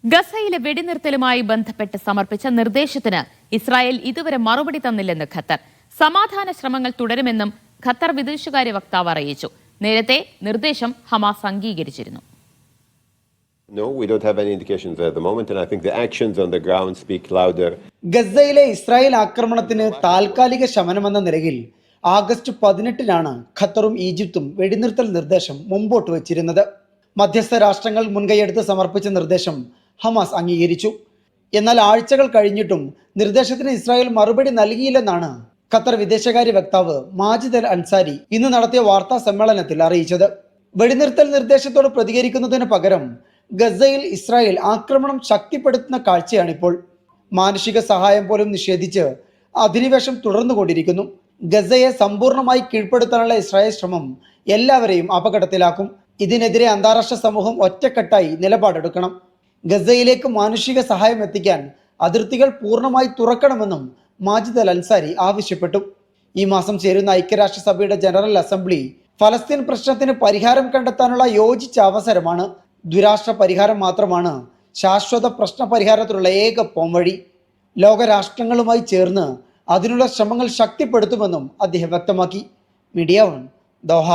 ഗസയിലെ വെടിനിർത്തലുമായി ബന്ധപ്പെട്ട് സമർപ്പിച്ച നിർദ്ദേശത്തിന് ഇസ്രായേൽ ഇതുവരെ മറുപടി തന്നില്ലെന്ന് ഖത്തർ. സമാധാന ശ്രമങ്ങൾ തുടരുമെന്നും ഖത്തർ വിദേശകാര്യ വക്താവ് അറിയിച്ചു. നേരത്തെ നിർദ്ദേശം Hamas അംഗീകരിച്ചിരുന്നു. No, we don't have any indications at the moment, and I think the actions on the ground speak louder. ഗസയിലെ ഇസ്രായേൽ ആക്രമണത്തിന് താൽക്കാലിക ശമനമെന്ന നിലയിൽ ആഗസ്റ്റ് 18-നാണ് ഖത്തറും ഈജിപ്തും വെടിനിർത്തൽ നിർദ്ദേശം മുമ്പോട്ട് വച്ചിരുന്നത്. മധ്യസ്ഥ രാഷ്ട്രങ്ങൾ മുൻകൈയെടുത്ത് സമർപ്പിച്ച നിർദ്ദേശം ഹമാസ് അംഗീകരിച്ചു. എന്നാൽ ആഴ്ചകൾ കഴിഞ്ഞിട്ടും നിർദ്ദേശത്തിന് ഇസ്രായേൽ മറുപടി നൽകിയില്ലെന്നാണ് ഖത്തർ വിദേശകാര്യ വക്താവ് മാജിദ് അൽ അൻസാരി ഇന്ന് നടത്തിയ വാർത്താ സമ്മേളനത്തിൽ അറിയിച്ചത്. വെടിനിർത്തൽ നിർദ്ദേശത്തോട് പ്രതികരിക്കുന്നതിന് പകരം ഗസയിൽ ഇസ്രായേൽ ആക്രമണം ശക്തിപ്പെടുത്തുന്ന കാഴ്ചയാണിപ്പോൾ. മാനുഷിക സഹായം പോലും നിഷേധിച്ച് അധിനിവേശം തുടർന്നുകൊണ്ടിരിക്കുന്നു. ഗസയെ സമ്പൂർണ്ണമായി കീഴ്പ്പെടുത്താനുള്ള ഇസ്രായേൽ ശ്രമം എല്ലാവരെയും അപകടത്തിലാക്കും. ഇതിനെതിരെ അന്താരാഷ്ട്ര സമൂഹം ഒറ്റക്കെട്ടായി നിലപാടെടുക്കണം. ഗസയിലേക്ക് മാനുഷിക സഹായം എത്തിക്കാൻ അതിർത്തികൾ പൂർണ്ണമായി തുറക്കണമെന്നും മാജിദ് അൽ അൻസാരി ആവശ്യപ്പെട്ടു. ഈ മാസം ചേരുന്ന ഐക്യരാഷ്ട്രസഭയുടെ ജനറൽ അസംബ്ലി ഫലസ്തീൻ പ്രശ്നത്തിന് പരിഹാരം കണ്ടെത്താനുള്ള യോജിച്ച അവസരമാണ്. ദ്വിരാഷ്ട്ര പരിഹാരം മാത്രമാണ് ശാശ്വത പ്രശ്ന പരിഹാരത്തിനുള്ള ഏക പോംവഴി. ലോകരാഷ്ട്രങ്ങളുമായി ചേർന്ന് അതിനുള്ള ശ്രമങ്ങൾ ശക്തിപ്പെടുത്തുമെന്നും അദ്ദേഹം വ്യക്തമാക്കി. Media 1 Doha.